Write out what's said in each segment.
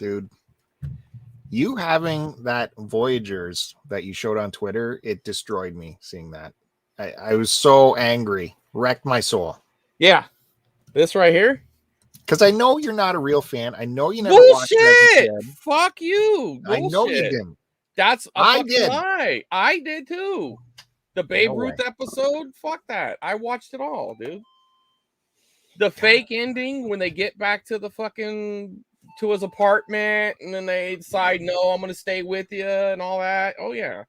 Dude, you having that Voyagers that you showed on Twitter, it destroyed me seeing that. I was so angry. Wrecked my soul. Yeah. This right here? Because I know you're not a real fan. I know you never watched it as a kid. Fuck you. Bullshit. I know you didn't. That's a I fucking did. lie. I did too. The Babe No Ruth way. episode? Fuck that. I watched it all, dude. The fake ending when they get back to the fucking to his apartment and then they decide, no, I'm gonna stay with you and all that. Oh yeah.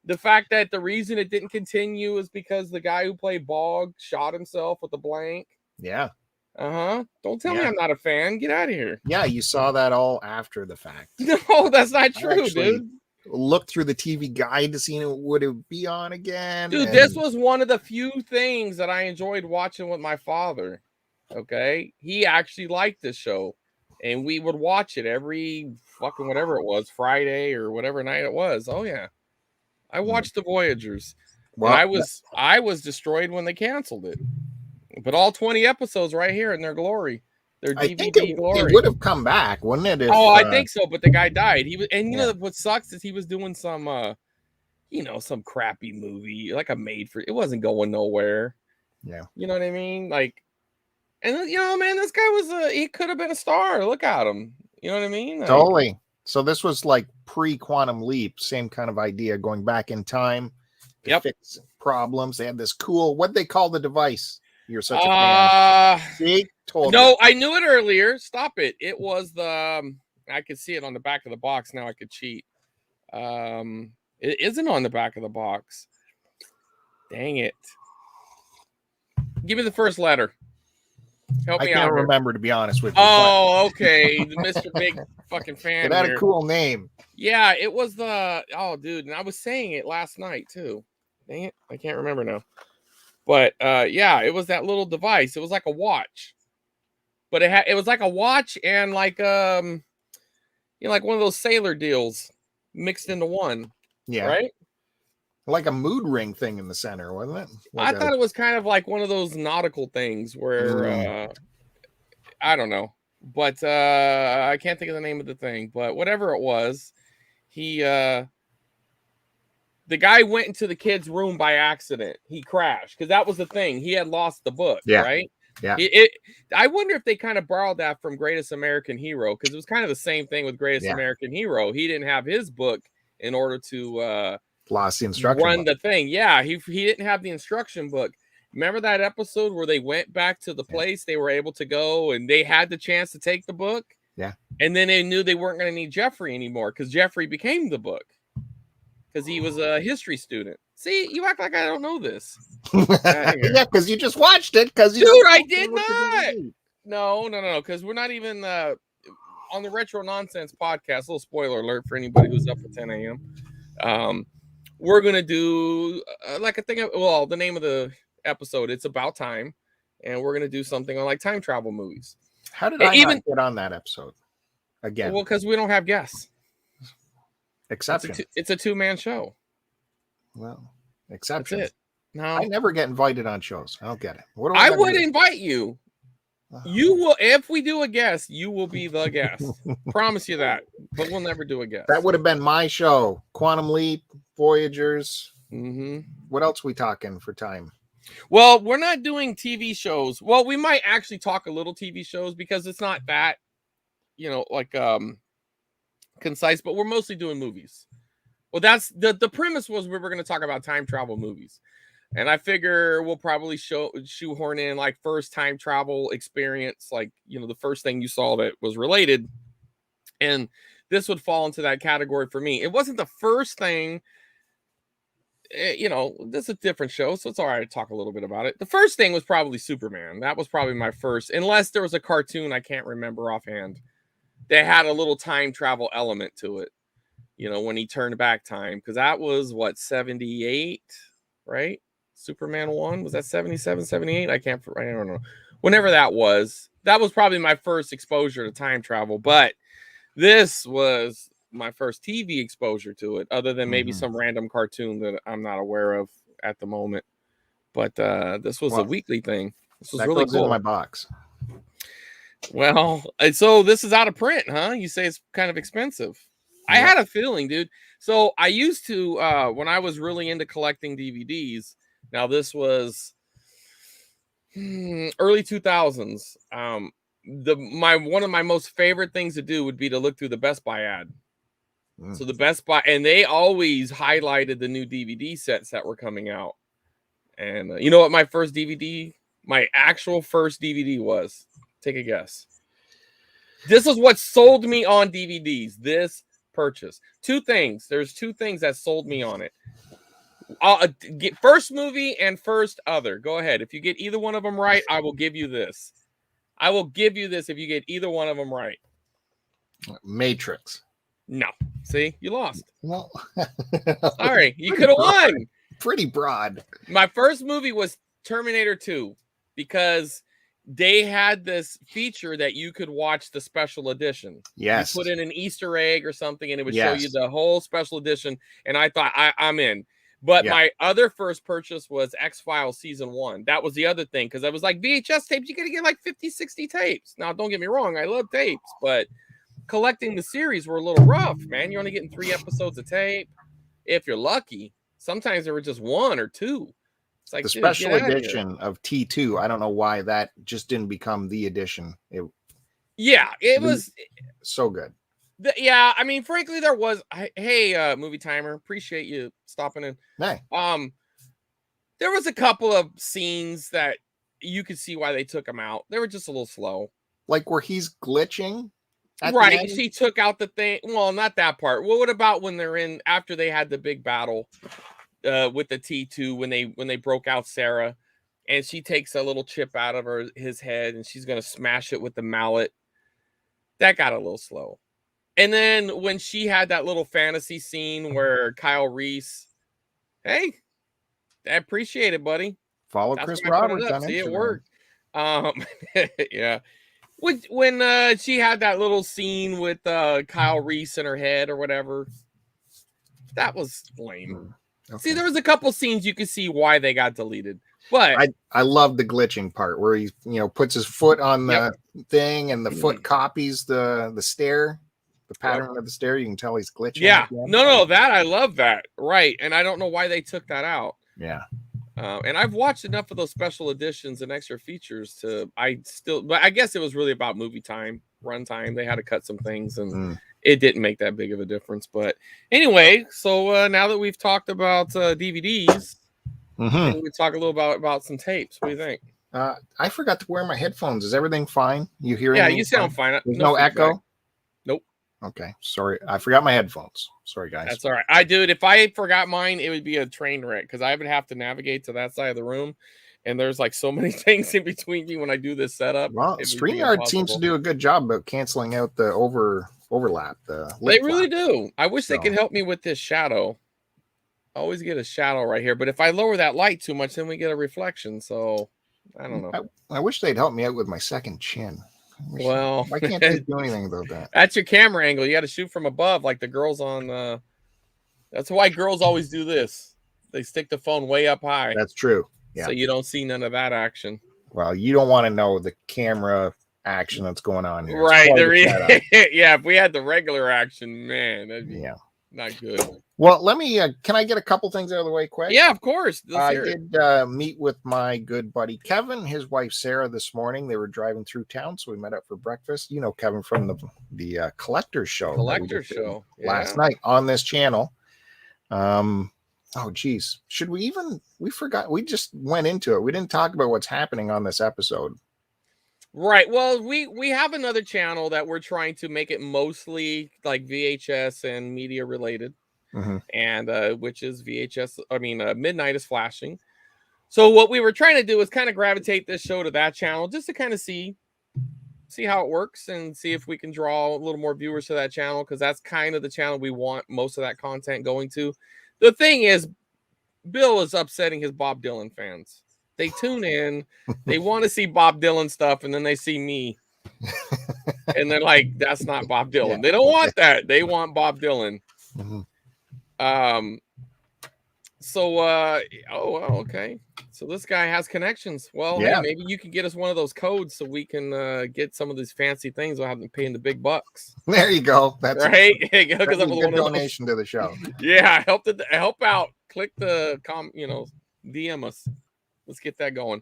The fact that the reason it didn't continue is because the guy who played Bog shot himself with a blank. Yeah. Don't tell me I'm not a fan. Get out of here. Yeah, you saw that all after the fact. No, that's not true, dude. Looked through the TV guide to see would it be on again. Dude, this was one of the few things that I enjoyed watching with my father. Okay, he actually liked this show, and we would watch it every fucking whatever it was, Friday or whatever night it was. Oh yeah, I watched the Voyagers. Well, and I was destroyed when they canceled it. But all 20 episodes right here in their glory. Their DVD glory. It would have come back, wouldn't it? If, I think so, but the guy died. He was, and you know what sucks is he was doing some some crappy movie, like a made for it wasn't going nowhere. Yeah. You know what I mean? Like, and man, this guy was he could have been a star. Look at him. You know what I mean? Like, totally. So this was like pre-Quantum Leap, same kind of idea, going back in time to fix problems. They had this cool, what'd they call the device? You're such a fan. See? No, I knew it earlier. Stop it. It was the I could see it on the back of the box. Now I could cheat. It isn't on the back of the box. Dang it. Give me the first letter. Help me out. I can't remember, to be honest with you. Oh, okay. Mr. Big fucking fan. It had a cool name. Yeah, it was dude, and I was saying it last night too. Dang it. I can't remember now. But it was that little device. It was like a watch. But it was like a watch and like like one of those sailor deals mixed into one. Yeah. Right? Like a mood ring thing in the center, wasn't it? I thought it was kind of like one of those nautical things where I don't know. But I can't think of the name of the thing. But whatever it was, the guy went into the kid's room by accident. He crashed because that was the thing. He had lost the book, right? Yeah. I wonder if they kind of borrowed that from Greatest American Hero because it was kind of the same thing with Greatest American Hero. He didn't have his book in order to lost the instruction run the thing. Yeah, he didn't have the instruction book. Remember that episode where they went back to the place they were able to go and they had the chance to take the book? Yeah. And then they knew they weren't going to need Jeffrey anymore because Jeffrey became the book. Because he was a history student. See, you act like I don't know this. Yeah, because you just watched it. Dude, I did not. No. Because we're not even on the Retro Nonsense podcast. Little spoiler alert for anybody who's up at 10 a.m. We're gonna do the name of the episode. It's about time, and we're gonna do something on like time travel movies. How did I not get on that episode again? Well, because we don't have guests. Exception. It's a two-man show. Well, exception. That's it. No, I never get invited on shows. I don't get it. What do I would invite you. You will, if we do a guest, you will be the guest. Promise you that. But we'll never do a guest. That would have been my show. Quantum Leap, Voyagers. Mm-hmm. What else we talking for time? Well, we're not doing TV shows. Well, we might actually talk a little TV shows because it's not that, concise, but we're mostly doing movies. Well, that's the premise was we were going to talk about time travel movies. And I figure we'll probably shoehorn in like first time travel experience, like, the first thing you saw that was related. And this would fall into that category for me. It wasn't the first thing, this is a different show, so it's all right to talk a little bit about it. The first thing was probably Superman. That was probably my first, unless there was a cartoon I can't remember offhand. They had a little time travel element to it, when he turned back time. Because that was, 78, right? Superman 1? Was that 77, 78? I don't know. Whenever that was probably my first exposure to time travel. But this was my first TV exposure to it, other than maybe some random cartoon that I'm not aware of at the moment. But this was a weekly thing. This was really cool. In my box. Well, and so this is out of print, huh? You say it's kind of expensive. I had a feeling, dude. So I used to, when I was really into collecting DVDs, now this was early 2000s. One of my most favorite things to do would be to look through the Best Buy ad. So the Best Buy, and they always highlighted the new DVD sets that were coming out. And you know what my actual first DVD was? Take a guess. This is what sold me on DVDs. This purchase. There's two things that sold me on it. I'll get first movie and first other. Go ahead. If you get either one of them right, I will give you this. I will give you this if you get either one of them right. Matrix. No. See, you lost. Well, sorry, you could have won. Pretty broad. My first movie was Terminator 2 because they had this feature that you could watch the special edition. Yes. You put in an Easter egg or something and it would show you the whole special edition. And I thought, I'm in. But my other first purchase was X-Files Season 1. That was the other thing because I was like, VHS tapes, you got to get like 50, 60 tapes. Now, don't get me wrong. I love tapes, but collecting the series were a little rough, man. You're only getting 3 episodes of tape. If you're lucky. Sometimes there were just 1 or 2. It's like the special edition of T2. I don't know why that just didn't become the edition. It was so good. I mean, frankly, there was. Hey, Movie Timer, appreciate you stopping in. Hey. There was a couple of scenes that you could see why they took them out. They were just a little slow. Like where he's glitching. Right, she took out the thing. Well, not that part. Well, what about when they're in after they had the big battle with the T2 when they broke out Sarah, and she takes a little chip out of his head and she's gonna smash it with the mallet. That got a little slow. And then when she had that little fantasy scene where Kyle Reese, hey, I appreciate it, buddy. Follow Chris Roberts on Instagram. See, it worked. Yeah. When she had that little scene with Kyle Reese in her head or whatever, that was lame. Okay. See, there was a couple scenes you could see why they got deleted, but I love the glitching part where he puts his foot on the thing and the foot copies the stair, the pattern of the stair. You can tell he's glitching. Yeah, no, that I love that. Right, and I don't know why they took that out. Yeah. And I've watched enough of those special editions and extra features but I guess it was really about movie time, runtime. They had to cut some things and it didn't make that big of a difference. But anyway, so now that we've talked about DVDs, we talk a little about some tapes. What do you think? I forgot to wear my headphones. Is everything fine? You hear? Yeah, you sound fine. There's no echo? Nope. Okay, sorry. I forgot my headphones. Sorry, guys. That's all right. I do it. If I forgot mine, it would be a train wreck because I would have to navigate to that side of the room. And there's like so many things in between me when I do this setup. Well, StreamYard seems to do a good job of canceling out the overlap. They really do. I wish they could help me with this shadow. I always get a shadow right here. But if I lower that light too much, then we get a reflection. So I don't know. I wish they'd help me out with my second chin. Well, why can't they do anything about that? That's your camera angle. You got to shoot from above, like the girls on. That's why girls always do this. They stick the phone way up high. That's true. Yeah. So you don't see none of that action. Well, you don't want to know the camera action that's going on here. Right. Yeah. If we had the regular action, man, that'd be not good. Well, let me. Can I get a couple things out of the way quick? Yeah, of course. I did meet with my good buddy Kevin, his wife Sarah, this morning. They were driving through town, so we met up for breakfast. You know Kevin from the Collectors Show. Last night on this channel. Oh, geez. Should we even? We forgot. We just went into it. We didn't talk about what's happening on this episode. Right. Well, we have another channel that we're trying to make it mostly like VHS and media related. And which is VHS. I mean, Midnight is Flashing. So what we were trying to do is kind of gravitate this show to that channel just to kind of see how it works and see if we can draw a little more viewers to that channel, because that's kind of the channel we want most of that content going to. The thing is, Bill is upsetting his Bob Dylan fans. They tune in, they want to see Bob Dylan stuff, and then they see me. And they're like, that's not Bob Dylan. They don't want that. They want Bob Dylan. So, oh, well, okay. So this guy has connections. Well, hey, maybe you can get us one of those codes so we can get some of these fancy things without having to pay the big bucks. There you go. That's right. That's a good donation to the show. Yeah, help out. Click the DM us. Let's get that going.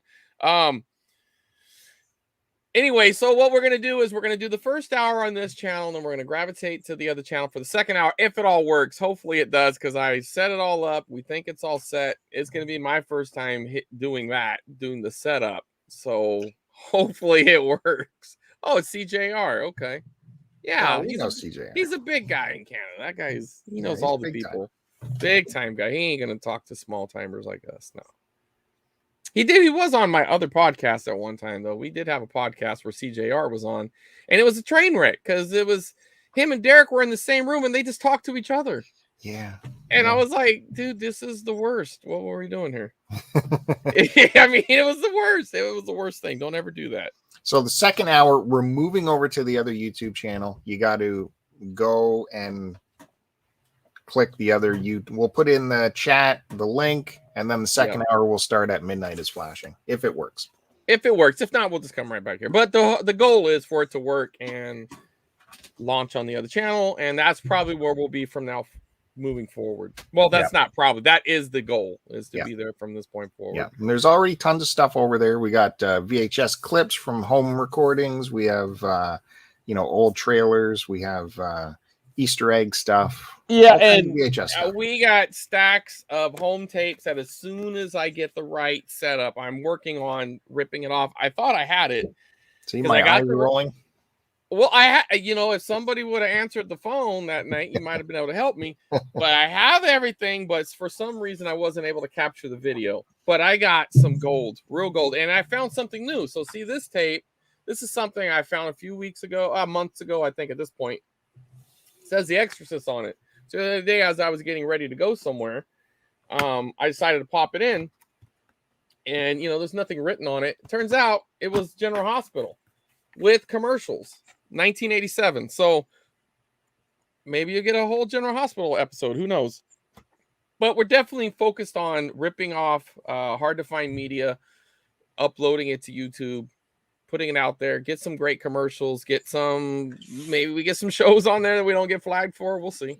Anyway, so what we're going to do is we're going to do the first hour on this channel, and then we're going to gravitate to the other channel for the second hour, if it all works. Hopefully it does, because I set it all up. We think it's all set. It's going to be my first time doing the setup. So hopefully it works. Oh, it's CJR. Okay. Yeah, CJR. He's a big guy in Canada. That guy's, he knows all the people. Big time guy. He ain't going to talk to small timers like us. No. He did. He was on my other podcast at one time, though. We did have a podcast where CJR was on, and it was a train wreck because it was him and Derek were in the same room and they just talked to each other. Yeah. And I was like, dude, this is the worst. What were we doing here? I mean, it was the worst. It was the worst thing. Don't ever do that. So the second hour, we're moving over to the other YouTube channel. You got to go and click the other we'll put in the chat the link, and then the second hour will start at midnight is flashing, if it works. If not, we'll just come right back here. But the goal is for it to work and launch on the other channel, and that's probably where we'll be from now moving forward. Well, that's not probably, that is the goal, is to be there from this point forward. Yeah, and there's already tons of stuff over there. We got VHS clips from home recordings. We have old trailers. We have Easter egg stuff. Yeah, and VHS stuff. We got stacks of home tapes that as soon as I get the right setup, I'm working on ripping it off. I thought I had it. See my eyes rolling? Well, if somebody would have answered the phone that night, you might have been able to help me. But I have everything, but for some reason I wasn't able to capture the video. But I got some gold, real gold, and I found something new. So see this tape. This is something I found a few months ago, I think at this point. It says The Exorcist on it. So the other day, as I was getting ready to go somewhere, I decided to pop it in, and there's nothing written on it. It turns out it was General Hospital with commercials, 1987. So maybe you get a whole General Hospital episode. Who knows? But we're definitely focused on ripping off hard to find media, uploading it to YouTube, putting it out there, get some great commercials, maybe we get some shows on there that we don't get flagged for. We'll see.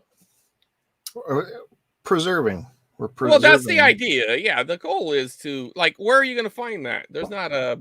Preserving. Well, that's the idea. Yeah, the goal is to, where are you going to find that? There's not a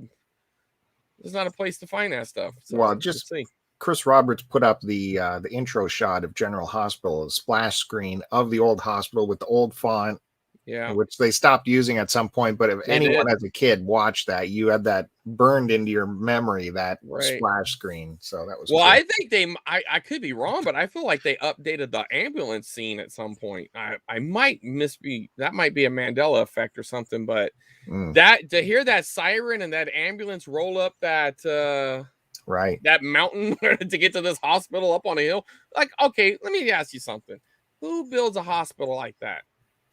place to find that stuff. So well, just see. Chris Roberts put up the intro shot of General Hospital, a splash screen of the old hospital with the old font. Yeah, which they stopped using at some point. But if anyone as a kid watched that, you had that burned into your memory, that splash screen. So that was well. Cool. I think I could be wrong, but I feel like they updated the ambulance scene at some point. I might that might be a Mandela effect or something. But that to hear that siren and that ambulance roll up that that mountain to get to this hospital up on a hill, okay, let me ask you something. Who builds a hospital like that?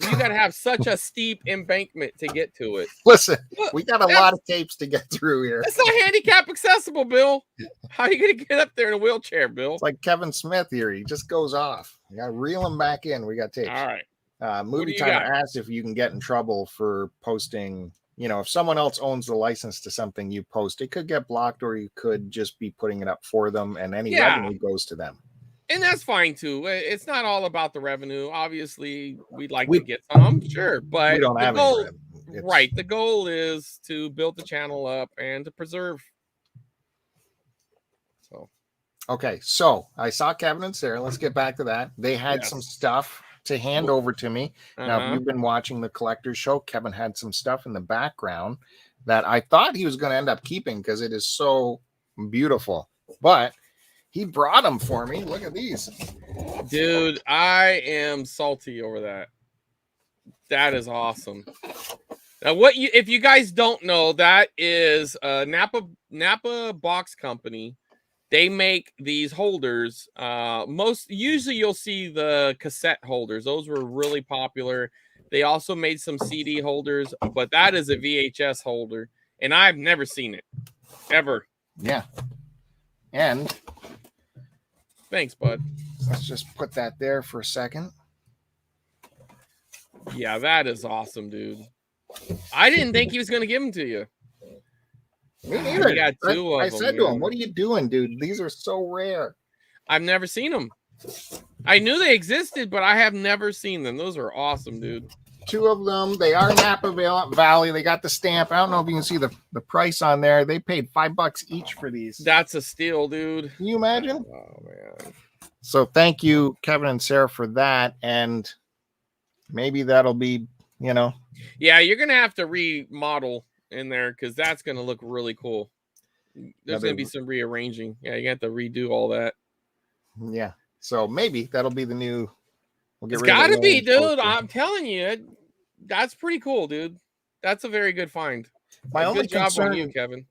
You got to have such a steep embankment to get to it. Listen, we got a lot of tapes to get through here. It's not handicap accessible, Bill. How are you going to get up there in a wheelchair, Bill? It's like Kevin Smith here. He just goes off. You got to reel him back in. We got tapes. All right. Movie Time asks if you can get in trouble for posting. If someone else owns the license to something you post, it could get blocked, or you could just be putting it up for them, and any revenue goes to them. And that's fine too. It's not all about the revenue. Obviously, we'd like to get some, sure, but we don't have any revenue. Right. The goal is to build the channel up and to preserve. So, okay. So I saw Kevin and Sarah. Let's get back to that. They had some stuff to hand over to me. Now, if you've been watching the Collector's Show, Kevin had some stuff in the background that I thought he was going to end up keeping because it is so beautiful, but he brought them for me. Look at these. Dude, I am salty over that. That is awesome. Now, if you guys don't know, that is Napa Box Company. They make these holders. Usually you'll see the cassette holders. Those were really popular. They also made some CD holders, but that is a VHS holder, and I've never seen it ever. Yeah. And thanks, bud. Let's just put that there for a second. Yeah, that is awesome, dude. I didn't think he was going to give them to you. Me neither. You got two of them. I said to him, "What are you doing, dude? These are so rare." I've never seen them. I knew they existed, but I have never seen them. Those are awesome, dude. Two of them. They are Napa Valley. They got the stamp. I don't know if you can see the price on there. They paid $5 each for these. That's a steal, dude. Can you imagine? Oh, man. So thank you, Kevin and Sarah, for that. And maybe that'll be, you know. Yeah, you're going to have to remodel in there because that's going to look really cool. There's going to be some rearranging. Yeah, you have to redo all that. Yeah. So maybe that'll be the new. It's got to be, dude. I'm telling you, that's pretty cool, dude. That's a very good find. My only job concern, on you, Kevin.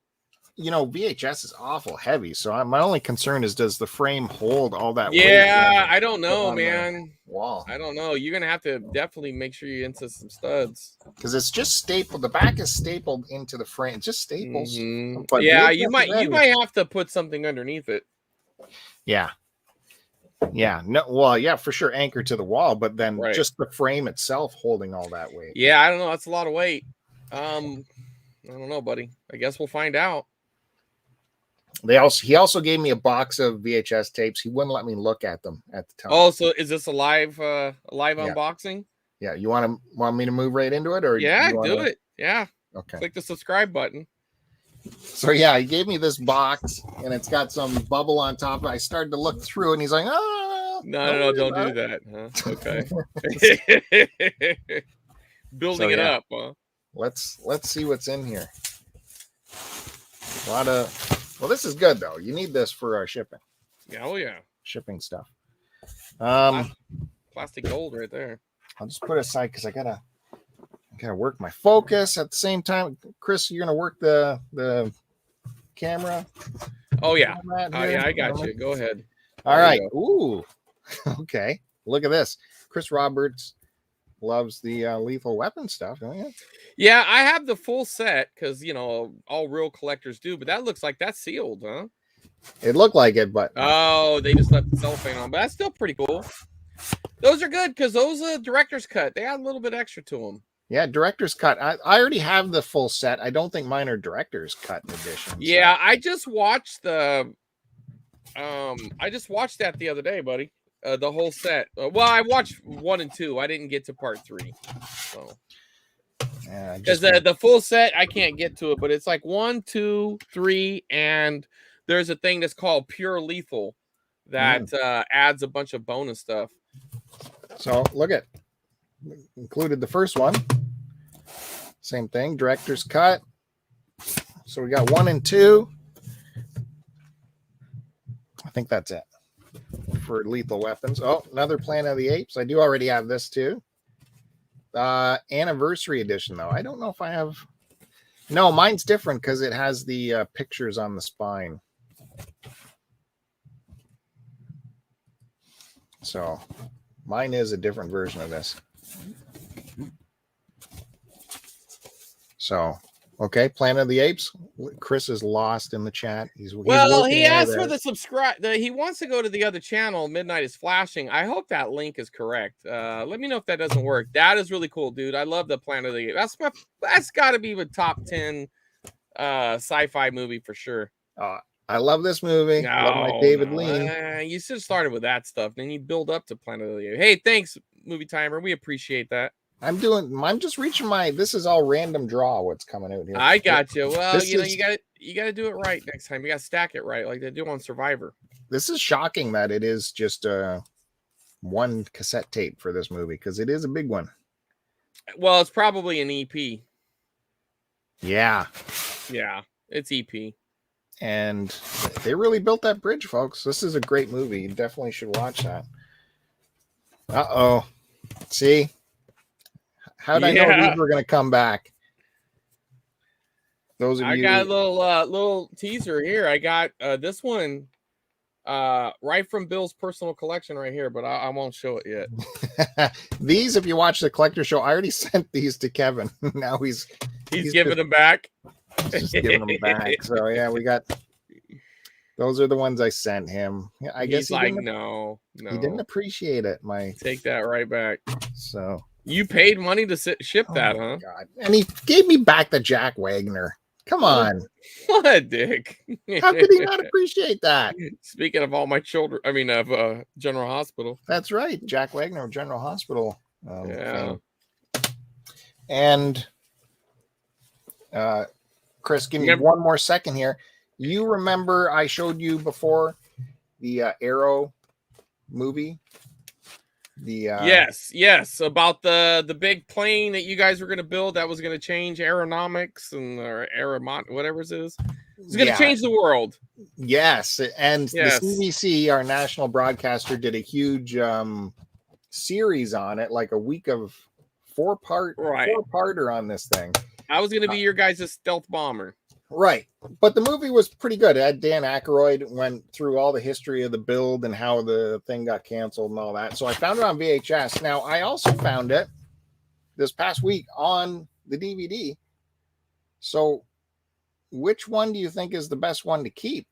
You know, VHS is awful heavy. So my only concern is, does the frame hold all that weight? Yeah, I don't know, man. Wall. I don't know. You're going to have to definitely make sure you insert some studs. Because it's just stapled. The back is stapled into the frame. It's just staples. Mm-hmm. But yeah, you might have to put something underneath it. Yeah. Yeah, no, well, yeah, for sure, anchored to the wall, but then just the frame itself holding all that weight. Yeah, I don't know. That's a lot of weight. I don't know, buddy. I guess we'll find out. He also gave me a box of VHS tapes. He wouldn't let me look at them at the time. Oh, so is this a live unboxing? Yeah, you want me to move right into it, or do it? Yeah. Okay. Click the subscribe button. So yeah, he gave me this box, and it's got some bubble on top. I started to look through, and he's like, "Oh, no, don't do that." Huh? Okay. Building it up, huh? Let's see what's in here. A lot of. Well, this is good though. You need this for our shipping. Yeah, oh yeah. Shipping stuff. Plastic gold right there. I'll just put it aside because I gotta work my focus at the same time. Chris, you're gonna work the camera. Oh yeah. I got you. Go ahead. All right. Ooh. Okay. Look at this. Chris Roberts loves the Lethal Weapon stuff, don't you? Yeah, I have the full set because all real collectors do, but that looks like that's sealed, huh? It looked like it, but they just left the cellophane on, but that's still pretty cool. Those are good because those are director's cut. They add a little bit extra to them. Yeah, director's cut. I already have the full set. I don't think mine are director's cut editions. Yeah, I just watched that the other day, buddy. The whole set. Well, I watched 1 and 2. I didn't get to part 3. So because the full set, I can't get to it, but it's like 1, 2, 3, and there's a thing that's called Pure Lethal that adds a bunch of bonus stuff. So look at. Included the first one. Same thing, director's cut. So we got 1 and 2. I think that's it for Lethal Weapons. Oh, another Planet of the Apes. I do already have this too. Anniversary edition though. I don't know if I have. No, mine's different because it has the pictures on the spine. So mine is a different version of this. So, okay, Planet of the Apes. Chris is lost in the chat. He asked for the subscribe. He wants to go to the other channel. Midnight is Flashing. I hope that link is correct. Let me know if that doesn't work. That is really cool, dude. I love the Planet of the Apes. That's got to be the top 10 sci-fi movie for sure. I love this movie. Love my David Lean. You should have started with that stuff. Then you build up to Planet of the Apes. Hey, thanks, Movie Timer. We appreciate that. I'm just reaching this is all random draw what's coming out here. I got you. Well, you got to do it right next time. You got to stack it right like they do on Survivor. This is shocking that it is just one cassette tape for this movie because it is a big one. Well, it's probably an EP. Yeah. Yeah, it's EP. And they really built that bridge, folks. This is a great movie. You definitely should watch that. Uh-oh. See? How did I know these were going to come back? Those of you. I got a little teaser here. I got this one right from Bill's personal collection right here, but I won't show it yet. These, if you watch the collector show, I already sent these to Kevin. Now he's giving them back. Just giving them back. So yeah, we got. Those are the ones I sent him. I guess he's like, no, he didn't appreciate it. Take that right back. So You paid money to ship that, huh? God. And he gave me back the Jack Wagner. Come on. What a dick. How could he not appreciate that? Speaking of all my children, I mean, of General Hospital. That's right. Jack Wagner, General Hospital. Yeah. Fame. And Chris, give me one more second here. You remember I showed you before the Arrow movie? Yes, about the big plane that you guys were going to build that was going to change aeronomics and whatever it is. It's going to change the world. Yes, and the CBC, our national broadcaster, did a huge series on it, like a week of four-parter on this thing. I was going to be your guys' stealth bomber. Right. But the movie was pretty good. It had Dan Aykroyd, went through all the history of the build and how the thing got canceled and all that. So I found it on VHS. Now, I also found it this past week on the DVD. So which one do you think is the best one to keep?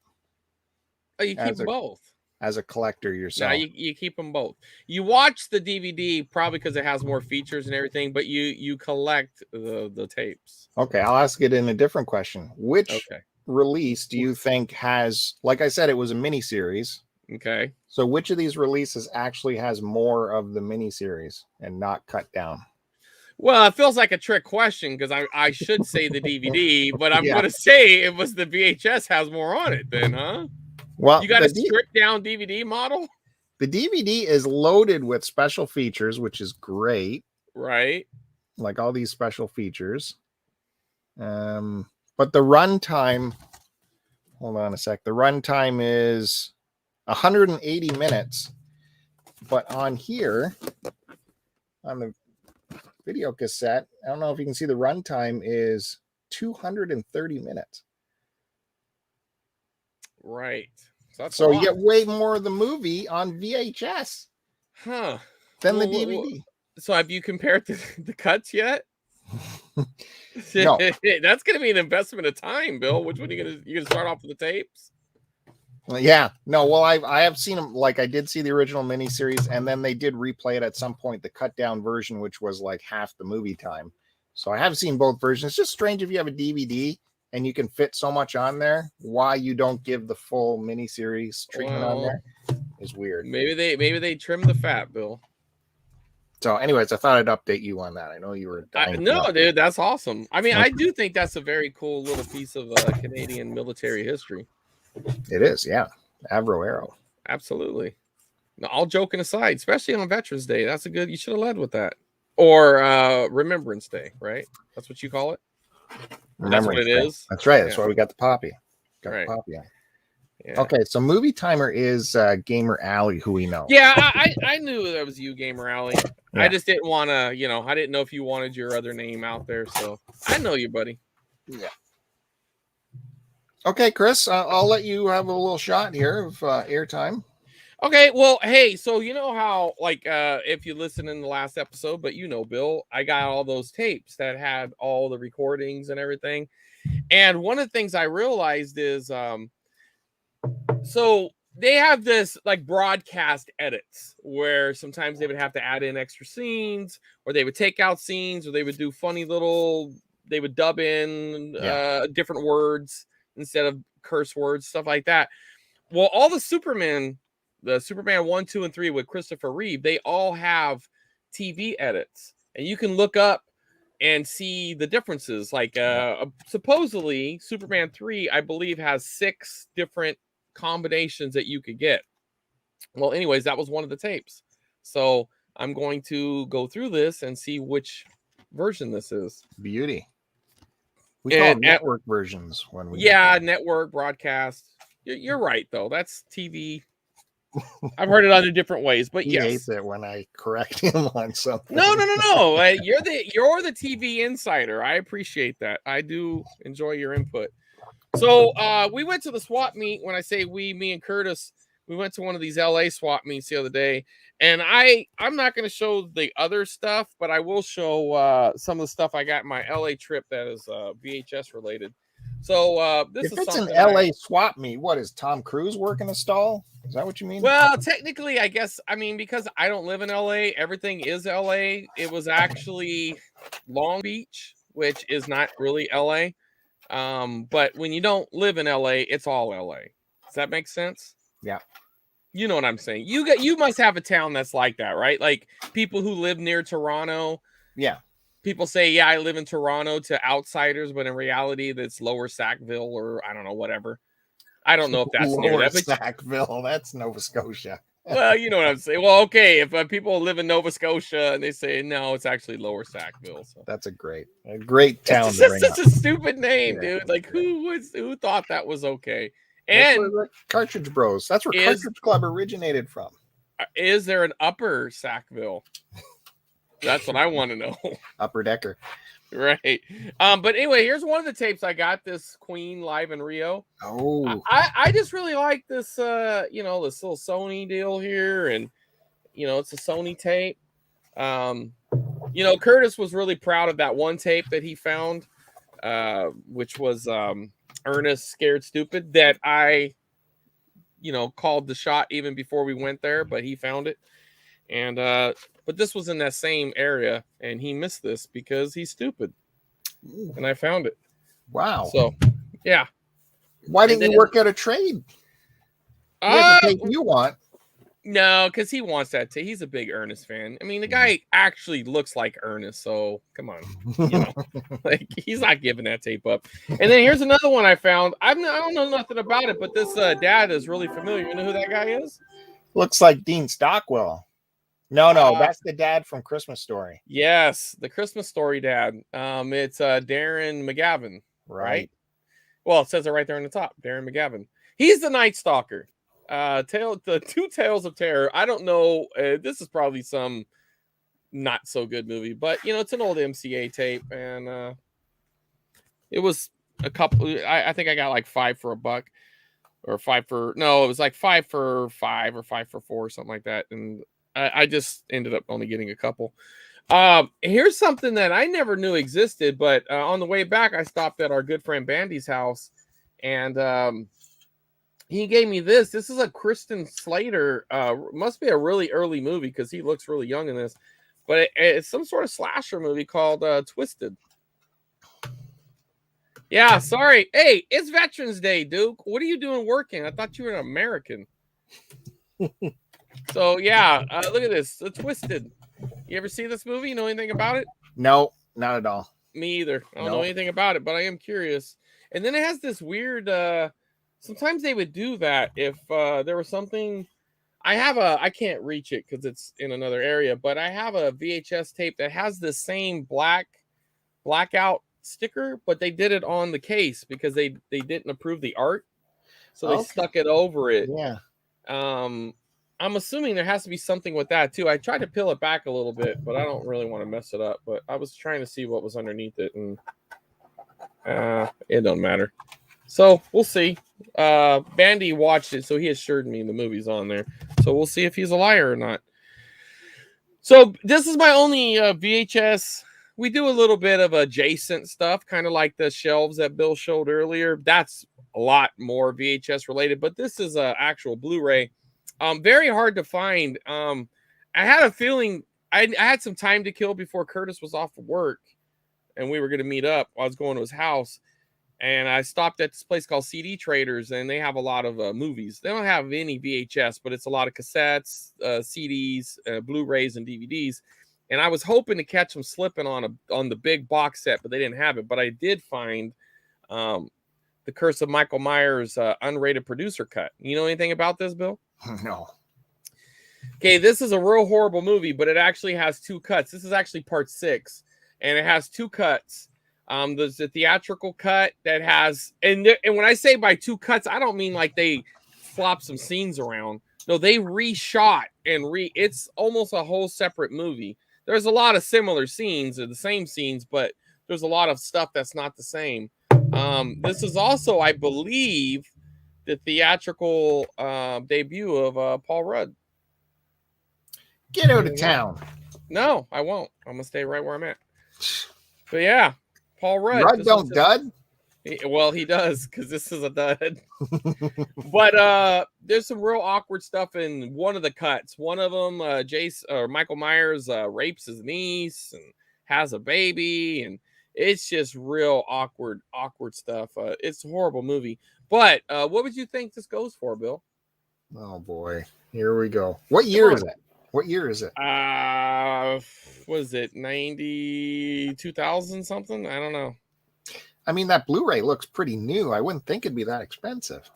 Oh, you keep both. As a collector yourself. Yeah, you keep them both. You watch the DVD probably because it has more features and everything, but you collect the tapes. Okay, I'll ask it in a different question. Which release do you think has, like I said, it was a mini series. Okay. So which of these releases actually has more of the mini series and not cut down? Well, it feels like a trick question because I should say the DVD, but I'm going to say it was the VHS has more on it then, huh? Well, you got a stripped down DVD model? The DVD is loaded with special features, which is great. Right. Like all these special features. But the runtime, hold on a sec. The runtime is 180 minutes. But on here, on the video cassette, I don't know if you can see the runtime is 230 minutes. Right. So you get way more of the movie on VHS than the DVD. So have you compared the cuts yet? No. That's going to be an investment of time, Bill. Which one are you going to start off with the tapes? Well, yeah. No, well, I have seen them. Like I did see the original miniseries, and then they did replay it at some point, the cut down version, which was like half the movie time. So I have seen both versions. It's just strange if you have a DVD and you can fit so much on there, why you don't give the full miniseries treatment on there is weird. Maybe they trim the fat, Bill. So anyways, I thought I'd update you on that. I know you were no, dude, that's awesome. I mean, I do think that's a very cool little piece of Canadian military history. It is, yeah. Avro Arrow. Absolutely. Now, all joking aside, especially on Veterans Day, that's you should have led with that. Or Remembrance Day, right? That's what you call it? That's what it is. That's right. That's why we got the poppy. The poppy on. Yeah. Okay, so Movie Timer is Gamer Alley, who we know. Yeah, I knew that was you, Gamer Alley. Yeah. I just didn't want to, I didn't know if you wanted your other name out there. So I know you, buddy. Yeah. Okay, Chris, I'll let you have a little shot here of airtime. Okay, well, hey, so you know how, like, if you listen in the last episode, but Bill, I got all those tapes that had all the recordings and everything. And one of the things I realized is, so they have this like broadcast edits where sometimes they would have to add in extra scenes, or they would take out scenes, or they would do funny they would dub in different words instead of curse words, stuff like that. Well, all the Superman 1, 2, and 3 with Christopher Reeve, they all have TV edits, and you can look up and see the differences. Like supposedly Superman 3, I believe, has 6 different combinations that you could get. Well, anyways, that was one of the tapes. So I'm going to go through this and see which version this is. Beauty. We call it network versions when we network broadcast. You're right, though. That's TV. I've heard it other different ways, but he hates it when I correct him on something. No. You're the TV insider. I appreciate that. I do enjoy your input. So we went to the swap meet. When I say we, me and Curtis, we went to one of these LA swap meets the other day, and I'm not going to show the other stuff, but I will show some of the stuff I got in my LA trip that is VHS related. So if it's an LA swap meet, what is Tom Cruise working a stall? Is that what you mean? Well, technically, I guess, I mean, because I don't live in LA, everything is LA. It was actually Long Beach, which is not really LA. But when you don't live in LA, it's all LA. Does that make sense? Yeah. You know what I'm saying? You must have a town that's like that, right? Like people who live near Toronto. Yeah. People say, yeah, I live in Toronto to outsiders, but in reality, that's Lower Sackville or I don't know, whatever. I don't know if that's near that. But Sackville, that's Nova Scotia. Well, you know what I'm saying. Well, okay, if people live in Nova Scotia and they say no, it's actually Lower Sackville. So that's a great town. It's just such a stupid name, dude. Like who thought that was okay? And the Cartridge Bros. That's where Cartridge Club originated from. Is there an Upper Sackville? That's what I want to know. Upper Decker. Right. But anyway, here's one of the tapes I got, this Queen live in Rio. Oh. I just really like this this little Sony deal here, and it's a Sony tape. Curtis was really proud of that one tape that he found, which was Ernest Scared Stupid, that I called the shot even before we went there, but he found it. And but this was in that same area, and he missed this because he's stupid. Ooh. And I found it. Wow. So, yeah. Why didn't you work out a trade? You want? No, because he wants that too. He's a big Ernest fan. I mean, the guy actually looks like Ernest, so come on. Like he's not giving that tape up. And then here's another one I found. I don't know nothing about it, but this dad is really familiar. You know who that guy is? Looks like Dean Stockwell. No, that's the dad from Christmas Story. Yes, the Christmas Story dad. It's Darren McGavin, right? Well, it says it right there on the top. Darren McGavin. He's the Night Stalker. The Two Tales of Terror. I don't know. This is probably some not so good movie, but it's an old MCA tape, and it was a couple. I think I got like 5 for $1, or 5 for no, it was like 5 for $5 or 5 for $4 or something like that, and I just ended up only getting a couple. Here's something that I never knew existed, but on the way back, I stopped at our good friend Bandy's house, and he gave me this. This is a Kristen Slater. Must be a really early movie because he looks really young in this, but it's some sort of slasher movie called Twisted. Yeah, sorry. Hey, it's Veterans Day, Duke. What are you doing working? I thought you were an American. So, yeah, look at this. The Twisted. You ever see this movie? You know anything about it? No, not at all. Me either. I don't know anything about it, but I am curious. And then it has this weird... sometimes they would do that if there was something... I can't reach it because it's in another area, but I have a VHS tape that has the same blackout sticker, but they did it on the case because they didn't approve the art. So they stuck it over it. Yeah. I'm assuming there has to be something with that too. I tried to peel it back a little bit, but I don't really want to mess it up. But I was trying to see what was underneath it, and it don't matter. So we'll see. Bandy watched it, so he assured me the movie's on there. So we'll see if he's a liar or not. So this is my only VHS. We do a little bit of adjacent stuff, kind of like the shelves that Bill showed earlier. That's a lot more VHS related, but this is an actual Blu-ray. Very hard to find. I had a feeling I had some time to kill before Curtis was off of work, and we were going to meet up. I was going to his house, and I stopped at this place called CD Traders, and they have a lot of movies. They don't have any VHS, but it's a lot of cassettes, CDs, Blu-rays, and DVDs. And I was hoping to catch them slipping on the big box set, but they didn't have it. But I did find The Curse of Michael Myers unrated producer cut. You know anything about this, Bill? No. Okay, this is a real horrible movie, but it actually has 2 cuts. This is actually part 6, and it has 2 cuts. There's a theatrical cut that has, and when I say by 2 cuts, I don't mean like they flop some scenes around. No, they reshot and it's almost a whole separate movie. There's a lot of similar scenes or the same scenes, but there's a lot of stuff that's not the same. This is also, I believe, the theatrical debut of Paul Rudd. Get out of town. No, I won't. I'm going to stay right where I'm at. But yeah, Paul Rudd. Rudd don't dud? Well, he does, because this is a dud. But there's some real awkward stuff in one of the cuts. One of them, Michael Myers rapes his niece and has a baby, and it's just real awkward stuff. It's a horrible movie. But what would you think this goes for, Bill? Oh boy, here we go. What year is it? What year is it? What is it? 2000 something? I don't know. I mean, that Blu-ray looks pretty new. I wouldn't think it'd be that expensive.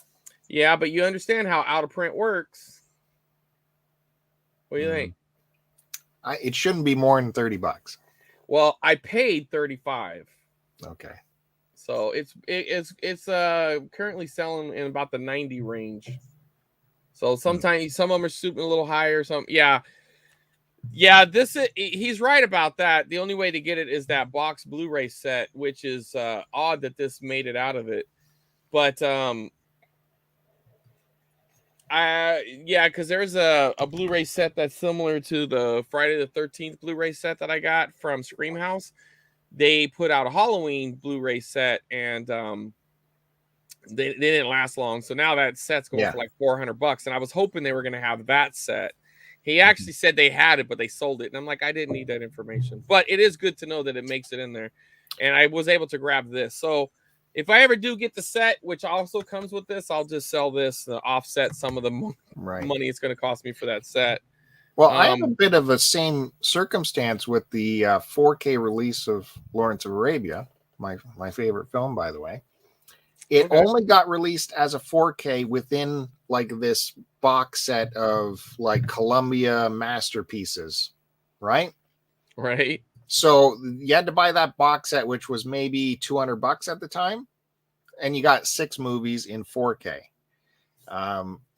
Yeah, but you understand how out of print works. What do you think? It shouldn't be more than $30. Well, I paid $35. Okay. So it's currently selling in about the 90 range. So sometimes some of them are shooting a little higher. Yeah, he's right about that. The only way to get it is that box Blu-ray set, which is odd that this made it out of it. But because there's a Blu-ray set that's similar to the Friday the 13th Blu-ray set that I got from Scream House. They put out a Halloween Blu-ray set, and they didn't last long. So now that set's going for like $400, and I was hoping they were going to have that set. He actually said they had it, but they sold it. And I'm like, I didn't need that information. But it is good to know that it makes it in there. And I was able to grab this. So if I ever do get the set, which also comes with this, I'll just sell this to offset some of the money it's going to cost me for that set. Well, I have a bit of the same circumstance with the 4K release of Lawrence of Arabia, my favorite film, by the way. It only got released as a 4K within like this box set of like Columbia masterpieces, right? Right. So you had to buy that box set, which was maybe $200 at the time, and you got 6 movies in 4K.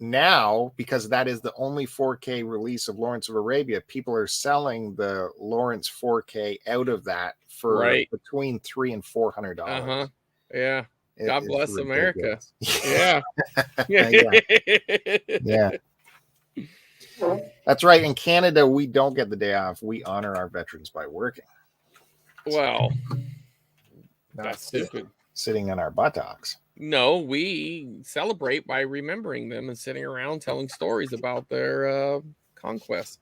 Now, because that is the only 4K release of Lawrence of Arabia, people are selling the Lawrence 4K out of that for between $300 and $400. Yeah. God bless America. Yeah. Yeah. That's right. In Canada, we don't get the day off. We honor our veterans by working. Well, that's stupid. Sitting on our buttocks. No, we celebrate by remembering them and sitting around telling stories about their conquest.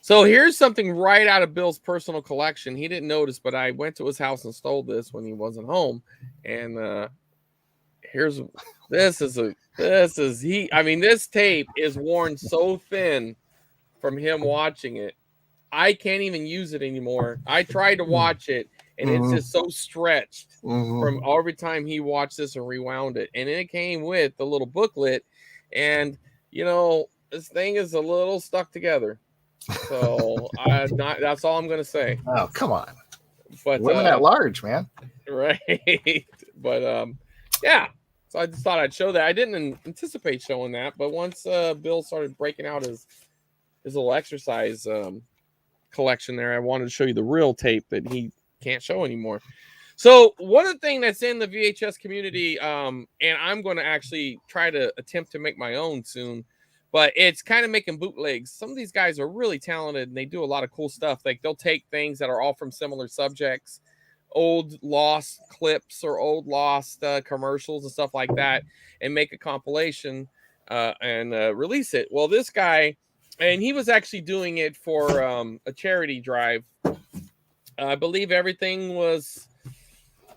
So here's something right out of Bill's personal collection. He didn't notice, but I went to his house and stole this when he wasn't home. And this tape is worn so thin from him watching it. I can't even use it anymore. I tried to watch it, and it's just so stretched from every time he watched this and rewound it. And it came with the little booklet, and this thing is a little stuck together. So that's all I'm gonna say. Oh, come on. But women at large, man. Right. But yeah. So I just thought I'd show that. I didn't anticipate showing that, but once Bill started breaking out his little exercise collection there, I wanted to show you the real tape that he can't show anymore. So one of the things that's in the VHS community, and I'm going to actually try to attempt to make my own soon, but it's kind of making bootlegs. Some of these guys are really talented, and they do a lot of cool stuff. Like they'll take things that are all from similar subjects, old lost clips or old lost commercials and stuff like that, and make a compilation and release it. Well, this guy, and he was actually doing it for a charity drive. I believe everything was,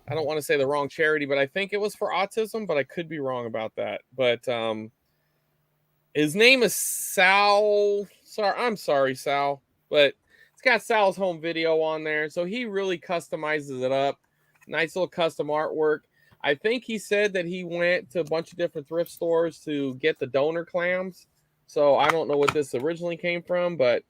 I don't want to say the wrong charity, but I think it was for autism, but I could be wrong about that. But his name is Sal. I'm sorry, Sal, but it's got Sal's home video on there. So he really customizes it up. Nice little custom artwork. I think he said that he went to a bunch of different thrift stores to get the donor clams. So I don't know what this originally came from, but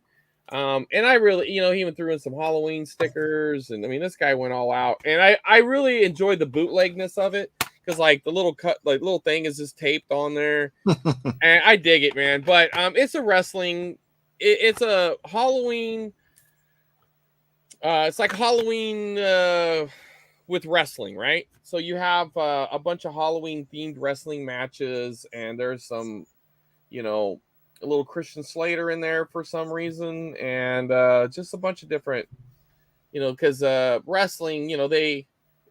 and I really, he even threw in some Halloween stickers, and I mean, this guy went all out, and I really enjoyed the bootlegness of it, because like the little thing is just taped on there, and I dig it, man. But it's a wrestling, it's a Halloween, it's like Halloween with wrestling, right? So you have a bunch of Halloween themed wrestling matches, and there's some, a little Christian Slater in there for some reason, and just a bunch of different, because wrestling,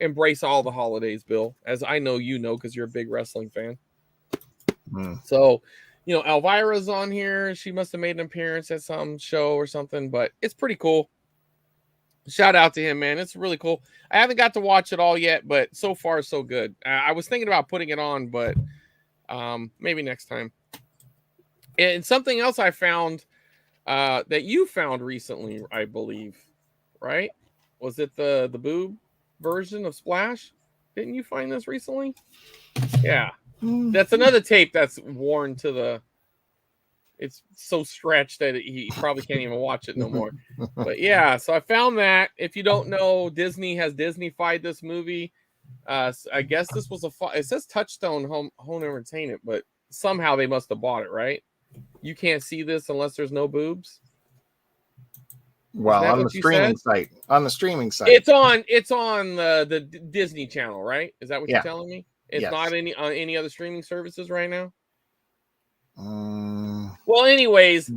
embrace all the holidays, Bill, as I know you know because you're a big wrestling fan. So, Elvira's on here. She must have made an appearance at some show or something, but it's pretty cool. Shout out to him, man. It's really cool. I haven't got to watch it all yet, but so far so good. I was thinking about putting it on, but maybe next time. And something else I found that you found recently, I believe, right? Was it the boob version of Splash? Didn't you find this recently? Yeah. That's another tape that's worn to the... It's so stretched that he probably can't even watch it no more. But yeah, so I found that. If you don't know, Disney has Disney-fied this movie. I guess this was it says Touchstone Home Entertainment, but somehow they must have bought it, right? You can't see this unless there's no boobs. Well, on the streaming site. On the streaming site. It's on the Disney Channel, right? Is that what you're telling me? It's not on any other streaming services right now? Well, anyways,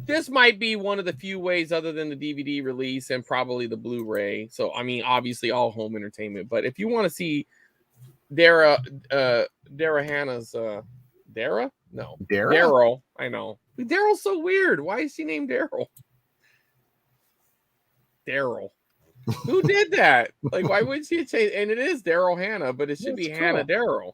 this might be one of the few ways other than the DVD release and probably the Blu-ray. So, I mean, obviously all home entertainment. But if you want to see Daryl Hannah's Dara? No. Daryl. I know. Daryl's so weird. Why is he named Daryl? Daryl. Who did that? Like, why would she change? And it is Daryl Hannah, but it should be Hannah Daryl.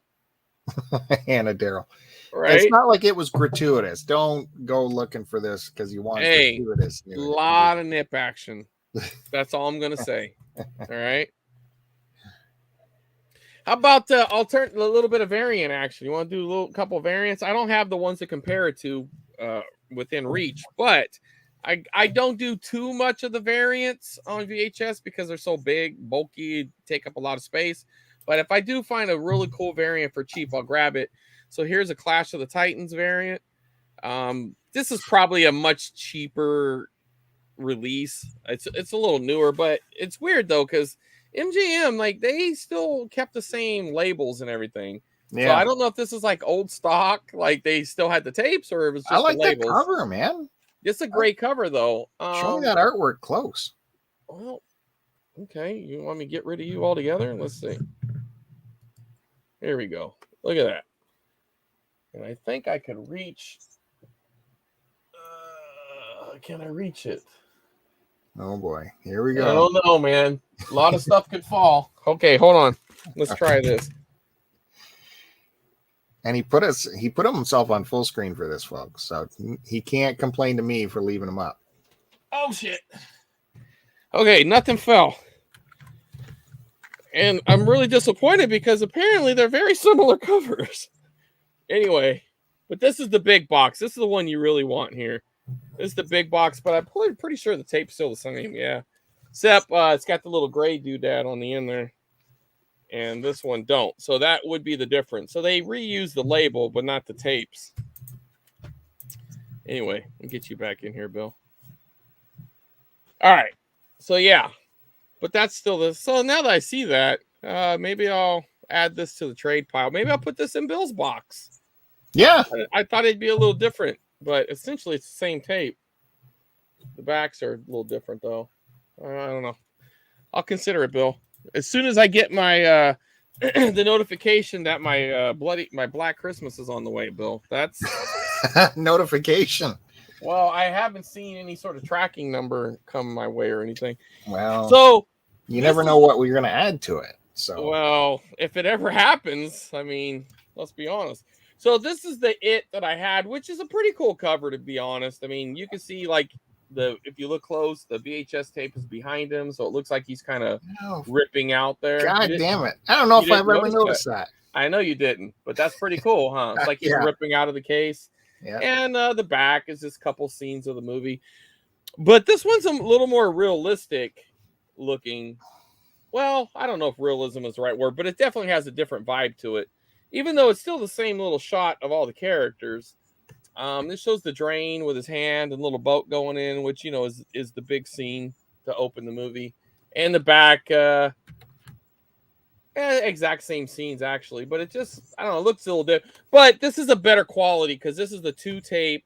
Hannah Daryl. Right? It's not like it was gratuitous. Don't go looking for this because you want gratuitous. A lot of nip action. That's all I'm gonna say. All right. How about a little bit of variant action? You want to do a couple of variants? I don't have the ones to compare it to within reach, but I don't do too much of the variants on VHS because they're so big, bulky, take up a lot of space. But if I do find a really cool variant for cheap, I'll grab it. So here's a Clash of the Titans variant. This is probably a much cheaper release. It's a little newer, but it's weird though because MGM, like, they still kept the same labels and everything. Yeah. So I don't know if this is like old stock, like they still had the tapes, or it was just I like the labels. That cover, man. It's a great cover though. Show me that artwork close. Well, okay. You want me to get rid of you altogether? Let's see. Here we go. Look at that. And I think I could reach. Can I reach it? Oh boy, here we go. I don't know, man. A lot of stuff could fall. Okay, hold on. Let's try this. And he put himself on full screen for this, folks. So he can't complain to me for leaving him up. Oh shit. Okay, nothing fell. And I'm really disappointed because apparently they're very similar covers. Anyway, but this is the big box. This is the one you really want here. This is the big box, but I'm pretty sure the tape's still the same. Yeah. Except it's got the little gray doodad on the end there. And this one don't. So that would be the difference. So they reuse the label, but not the tapes. Anyway, I'll get you back in here, Bill. All right. So yeah. But that's still this. So now that I see that, maybe I'll add this to the trade pile. Maybe I'll put this in Bill's box. Yeah. I thought it'd be a little different, but essentially it's the same tape. The backs are a little different though. I don't know. I'll consider it, Bill. As soon as I get my the notification that my Black Christmas is on the way, Bill. That's notification. Well, I haven't seen any sort of tracking number come my way or anything. Well, so you never know what we're going to add to it. So, well, if it ever happens, I mean, let's be honest. So this is the It that I had, which is a pretty cool cover, to be honest. I mean, you can see like if you look close, the VHS tape is behind him, so it looks like he's kind of ripping out there. God damn it! I don't know if I've ever noticed that. I know you didn't, but that's pretty cool, huh? It's like he's ripping out of the case. Yeah. And the back is just a couple scenes of the movie. But this one's a little more realistic looking. Well, I don't know if realism is the right word, but it definitely has a different vibe to it. Even though it's still the same little shot of all the characters. This shows the drain with his hand and little boat going in, which, you know, is the big scene to open the movie. And the back, exact same scenes actually, but it just, I don't know, it looks a little different. But this is a better quality because this is the 2-tape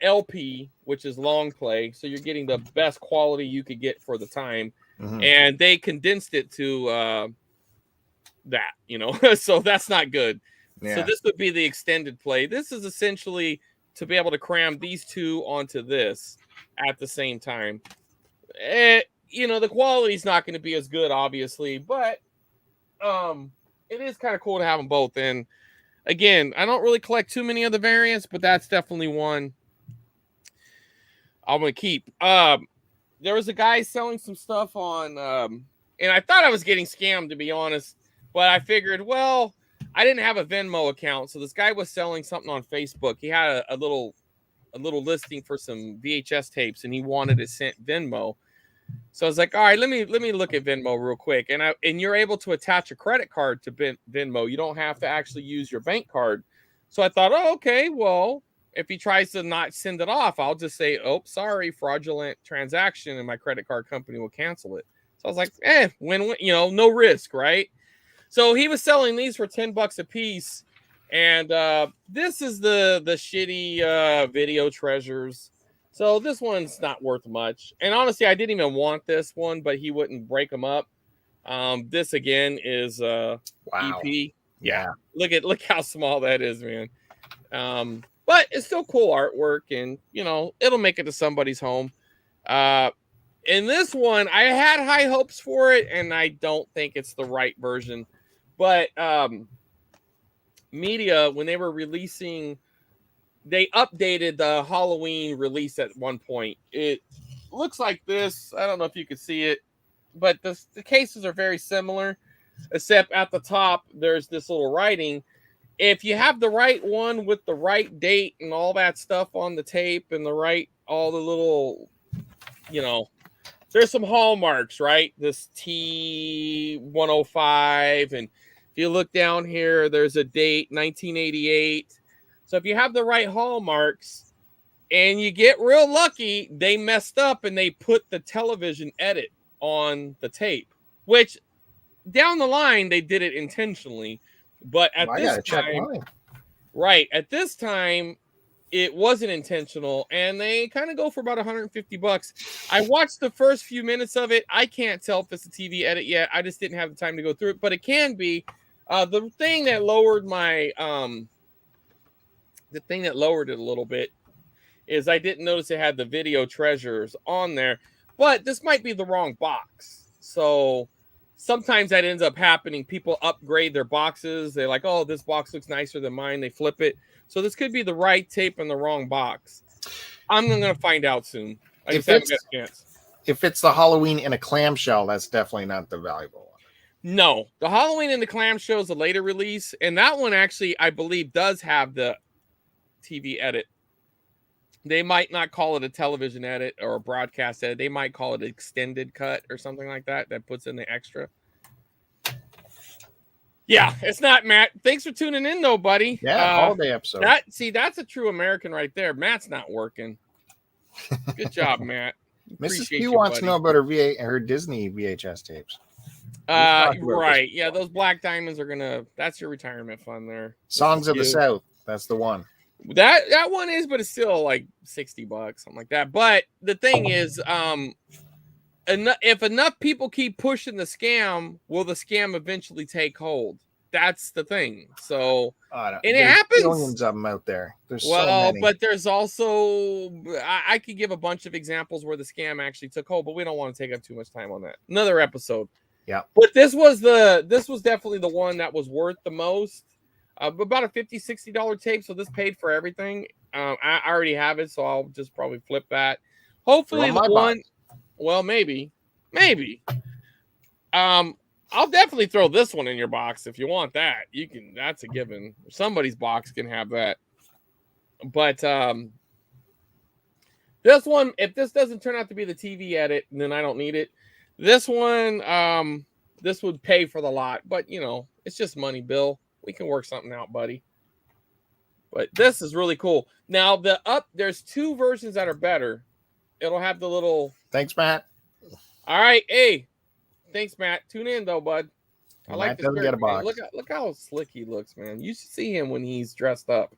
LP, which is long play, so you're getting the best quality you could get for the time. and they condensed it to that, you know, so that's not good. Yeah. So this would be the extended play. This is essentially to be able to cram these two onto this at the same time. You know, the quality's not going to be as good, obviously, but it is kind of cool to have them both. And again, I don't really collect too many of the variants, but that's definitely one I'm going to keep. There was a guy selling some stuff on, and I thought I was getting scammed, to be honest, but I figured, well, I didn't have a Venmo account, so this guy was selling something on Facebook. He had a little listing for some VHS tapes, and he wanted it sent Venmo. So I was like, all right, let me look at Venmo real quick. And you're able to attach a credit card to Venmo. You don't have to actually use your bank card. So I thought, oh, okay, well, if he tries to not send it off, I'll just say, oh, sorry, fraudulent transaction, and my credit card company will cancel it. So I was like, win-win, you know, no risk, right? So he was selling these for $10 a piece. And this is the shitty video treasures. So this one's not worth much. And honestly, I didn't even want this one, but he wouldn't break them up. This again is wow. EP. Yeah. Look how small that is, man. But it's still cool artwork, and you know, it'll make it to somebody's home. In this one, I had high hopes for it, and I don't think it's the right version. But Media, when they were releasing, they updated the Halloween release at one point. It looks like this. I don't know if you can see it, but the cases are very similar, except at the top, there's this little writing. If you have the right one with the right date and all that stuff on the tape and all the little, you know, there's some hallmarks, right? This T105. And if you look down here, there's a date, 1988. So if you have the right hallmarks and you get real lucky, they messed up and they put the television edit on the tape, which down the line, they did it intentionally. But at this time, it wasn't intentional, and they kind of go for about $150. I watched the first few minutes of it. I can't tell if it's a TV edit yet. I just didn't have the time to go through it, but it can be. The thing that lowered it a little bit is I didn't notice it had the video treasures on there, but this might be the wrong box. So sometimes that ends up happening. People upgrade their boxes. They're like, oh, this box looks nicer than mine. They flip it. So this could be the right tape in the wrong box. I'm going to find out soon. I just haven't got a chance. If it's the Halloween in a clamshell, that's definitely not the valuable one. No. The Halloween in the clamshell is a later release. And that one actually, I believe, does have the TV edit. They might not call it a television edit or a broadcast edit. They might call it an extended cut or something like that puts in the extra. Yeah, it's not, Matt. Thanks for tuning in, though, buddy. Yeah, holiday episode. That's a true American right there. Matt's not working. Good job, Matt. Mrs. Q wants to know about her Disney VHS tapes. Right. Yeah, those black diamonds are that's your retirement fund there. Songs of the South. That's the one. That one is, but it's still like $60, something like that. But the thing is, if enough people keep pushing the scam, will the scam eventually take hold? That's the thing. So, and it happens. Millions of them out there. There's so many. But there's also, I could give a bunch of examples where the scam actually took hold, but we don't want to take up too much time on that. Another episode. Yeah. But this was definitely the one that was worth the most. About a $50-$60 tape, so this paid for everything. I already have it, so I'll just probably flip that. Hopefully the one box. Well, maybe. I'll definitely throw this one in your box if you want that. You can. That's a given. Somebody's box can have that. But this one, if this doesn't turn out to be the TV edit, then I don't need it. This one, this would pay for the lot, but you know, it's just money, Bill. We can work something out, buddy. But this is really cool. Now there's two versions that are better. It'll have the little. Thanks, Matt. All right, hey, thanks, Matt. Tune in though, bud. I like this. Get a box. Look how slick he looks, man. You should see him when he's dressed up.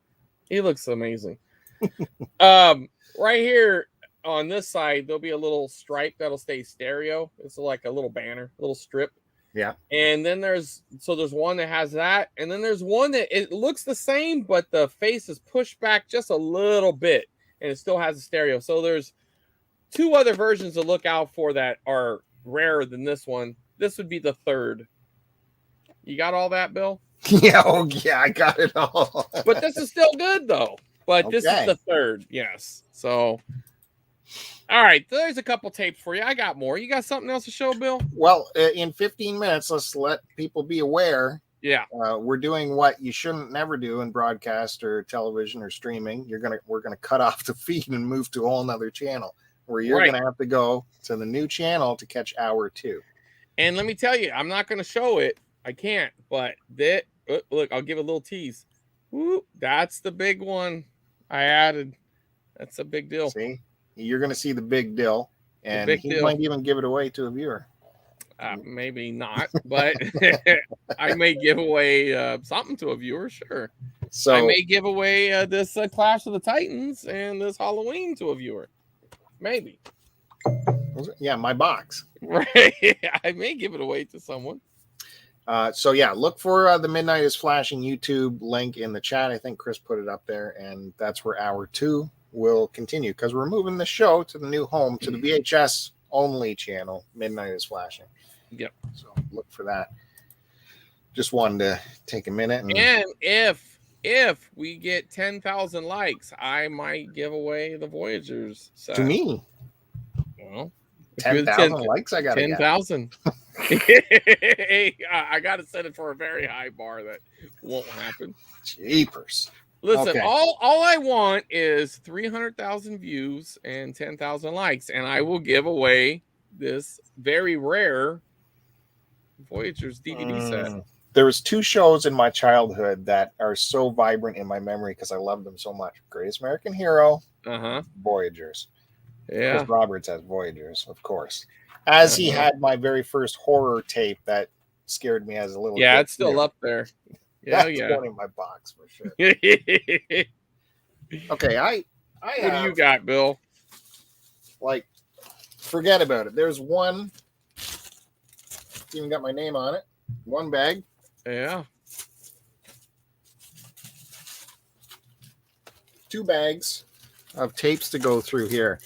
He looks amazing. Right here, on this side, there'll be a little stripe that'll stay stereo. It's like a little banner, little strip. Yeah. And then there's one that has that. And then there's one that it looks the same, but the face is pushed back just a little bit. And it still has a stereo. So there's 2 other versions to look out for that are rarer than this one. This would be the third. You got all that, Bill? Yeah, oh yeah, I got it all. But this is still good though. But this is the third, yes. So, all right, there's a couple tapes for you. I got more. You got something else to show, Bill? Well, in 15 minutes, let's let people be aware. Yeah, we're doing what you shouldn't never do in broadcast or television or streaming. We're gonna cut off the feed and move to a whole nother channel where you're gonna have to go to the new channel to catch hour 2. And let me tell you, I'm not gonna show it. I can't. But that look, I'll give a little tease. Woo, that's the big one I added. That's a big deal. See, you're gonna see the big deal, and he might even give it away to a viewer. Maybe not, but I may give away something to a viewer. Sure. So I may give away this Clash of the Titans and this Halloween to a viewer. Maybe. Yeah, my box. Right. I may give it away to someone. So yeah, look for the Midnight is Flashing YouTube link in the chat. I think Chris put it up there, and that's where hour 2 will continue because we're moving the show to the new home, to the VHS only channel. Midnight is Flashing. Yep. So look for that. Just wanted to take a minute. And if we get 10,000 likes, I might give away the Voyagers set. To me. Well, 10,000 likes, I got 10,000. I got to set it for a very high bar that won't happen. Jeepers. Listen, okay. all I want is 300,000 views and 10,000 likes, and I will give away this very rare Voyagers DVD set. There was 2 shows in my childhood that are so vibrant in my memory because I loved them so much. Greatest American Hero, Voyagers. Yeah. Chris Roberts has Voyagers, of course. As he had my very first horror tape that scared me as a little kid. Yeah, it's still up there. Yeah, That's one in my box for sure. Okay, I what do you got, Bill? Like, forget about it. There's one. It's even got my name on it. One bag. Yeah. 2 bags of tapes to go through here.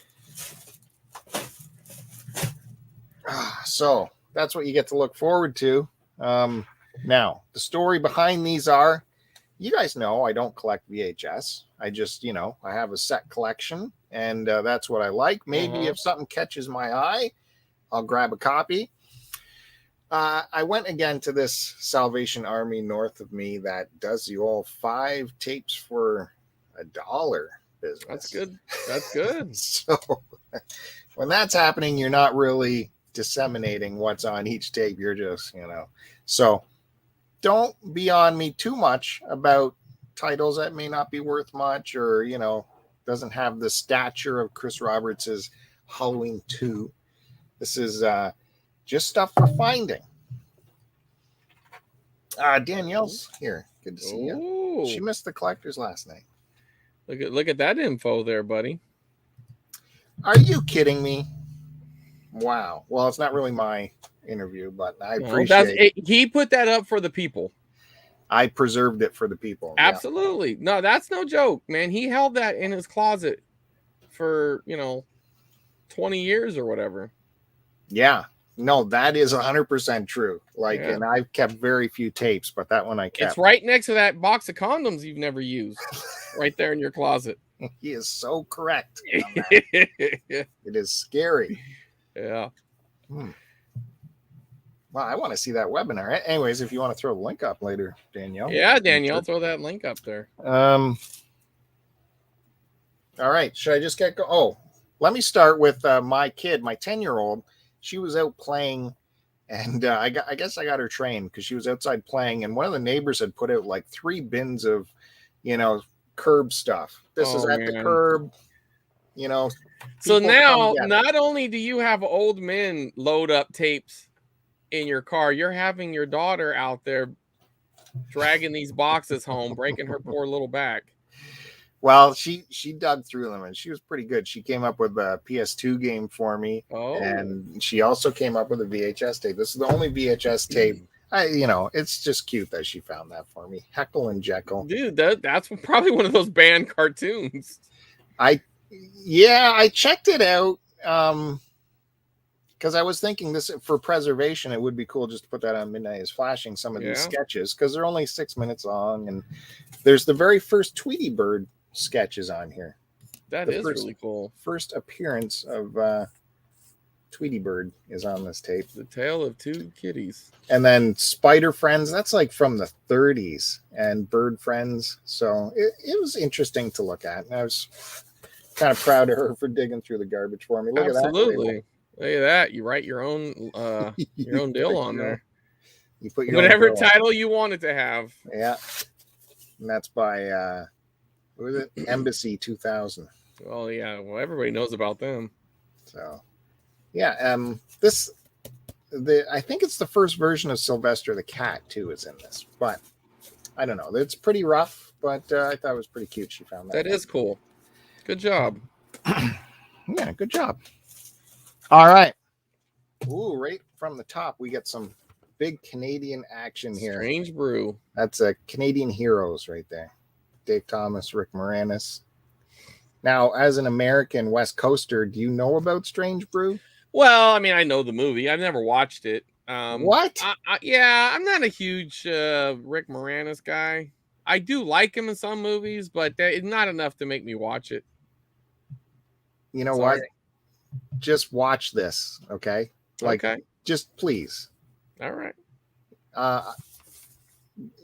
So that's what you get to look forward to. Now, the story behind these are, you guys know I don't collect VHS. I just, I have a set collection, and that's what I like. Maybe if something catches my eye, I'll grab a copy. I went again to this Salvation Army north of me that does the old 5 tapes for $1 business. That's good. That's good. So when that's happening, you're not really disseminating what's on each tape. You're just, so don't be on me too much about titles that may not be worth much or, doesn't have the stature of Chris Roberts's Halloween 2. This is just stuff for finding. Danielle's here. Good to see you. She missed the collectors last night. Look at that info there, buddy. Are you kidding me? Wow. Well, it's not really my interview, but I appreciate it. He put that up for the people. I preserved it for the people. Absolutely. Yeah. No, that's no joke, man. He held that in his closet for, 20 years or whatever. Yeah. No, that is 100% true. And I've kept very few tapes, but that one I kept. It's right next to that box of condoms you've never used. Right there in your closet. He is so correct. It is scary. Yeah. Well, I want to see that webinar. Anyways, if you want to throw the link up later, Danielle. Yeah, Danielle, throw that link up there. All right. Should I just get go? Oh, let me start with my kid, my 10-year-old. She was out playing, and I guess I got her trained because she was outside playing, and one of the neighbors had put out like 3 bins of, curb stuff. This is at the curb, So now, not only do you have old men load up tapes in your car, you're having your daughter out there dragging these boxes home, breaking her poor little back. Well, she dug through them and she was pretty good. She came up with a PS2 game for me. Oh. And she also came up with a VHS tape. This is the only VHS tape. It's just cute that she found that for me. Heckle and Jekyll. Dude, that's probably one of those banned cartoons. I checked it out. Because I was thinking this for preservation, it would be cool just to put that on Midnight is Flashing, some of these sketches, because they're only 6 minutes long. And there's the very first Tweety Bird sketches on here. That is really cool. First appearance of Tweety Bird is on this tape. The Tale of Two Kitties. And then Spider Friends, that's like from the 30s, and Bird Friends. So it was interesting to look at. And I was kind of proud of her for digging through the garbage for me. Look Absolutely. at that. Look at that. You write your own deal on there. You put your whatever title you want it to have. Yeah. And that's by what was it? Embassy 2000. Well, yeah. Well, everybody knows about them. So yeah, I think it's the first version of Sylvester the Cat too is in this, but I don't know. It's pretty rough, but I thought it was pretty cute. She found that. That is cool. Good job. Yeah, good job. All right. Ooh, right from the top, we get some big Canadian action here. Strange Brew. That's a Canadian Heroes right there. Dave Thomas, Rick Moranis. Now, as an American West Coaster, do you know about Strange Brew? Well, I mean, I know the movie. I've never watched it. What? Yeah, I'm not a huge Rick Moranis guy. I do like him in some movies, but it's not enough to make me watch it. You know what? Just watch this, okay? Okay. Just please. All right.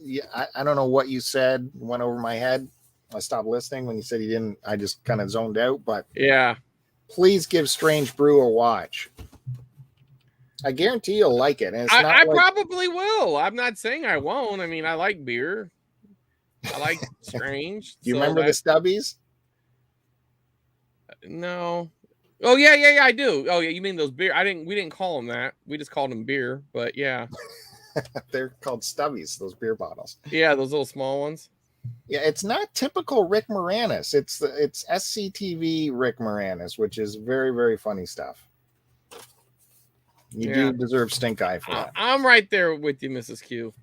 Yeah, I don't know what you said. Went over my head. I stopped listening when you said you didn't. I just kind of zoned out. But yeah, please give Strange Brew a watch. I guarantee you'll like it. And it's I probably will. I'm not saying I won't. I mean, I like beer. I like Strange. Do you remember the Stubbies? No. Oh yeah, I do. Oh yeah, you mean those beer? We didn't call them that. We just called them beer. But yeah, they're called Stubbies. Those beer bottles. Yeah, those little small ones. Yeah, it's not typical Rick Moranis. It's SCTV Rick Moranis, which is very, very funny stuff. You do deserve stink eye for that. I'm right there with you, Mrs. Q.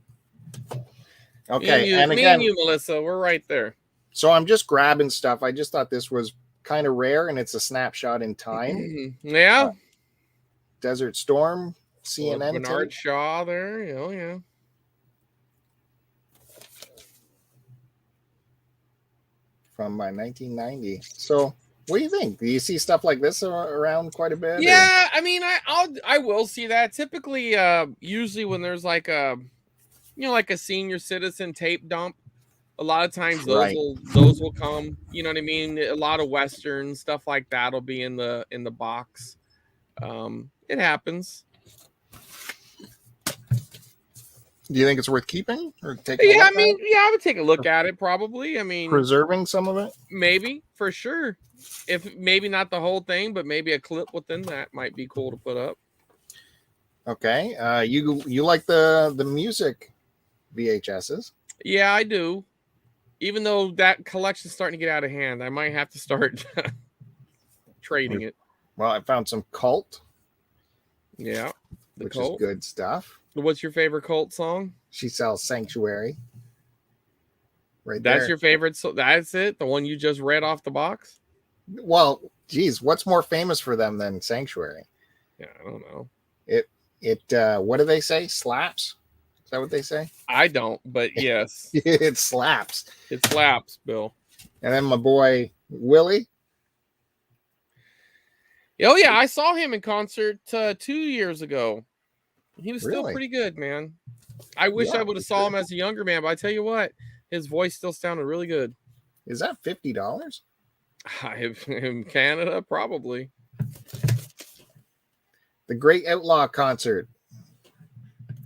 Okay, me and you, Melissa, we're right there. So I'm just grabbing stuff. I just thought this was kind of rare, and it's a snapshot in time. Yeah. Desert Storm, CNN. Bernard Shaw there. Yeah. From 1990. So what do you think? Do you see stuff like this around quite a bit? Yeah, I mean, I will see that. Typically, usually when there's like a senior citizen tape dump, a lot of times those will come. You know what I mean? A lot of Westerns, stuff like that will be in the box. It happens. Do you think it's worth keeping or taking? Yeah, I would take a look at it probably. I mean, preserving some of it, maybe for sure. If maybe not the whole thing, but maybe a clip within that might be cool to put up. Okay, you like the music VHSs? Yeah, I do. Even though that collection's starting to get out of hand, I might have to start trading it. Well, I found some Cult. Yeah, which Cult is good stuff. What's your favorite Cult song? She Sells Sanctuary. Right That's there. your favorite. So that's it. The one you just read off the box. Well, geez, what's more famous for them than Sanctuary? Yeah, I don't know. It what do they say? Slaps? Is that what they say? I don't, but yes. It slaps. It slaps, Bill. And then my boy Willie. Oh yeah, I saw him in concert 2 years ago. He was still Really? pretty good, man. I wish I would have saw him as a younger man, but I tell you what, his voice still sounded really good. Is that $50? In Canada, probably. The Great Outlaw Concert.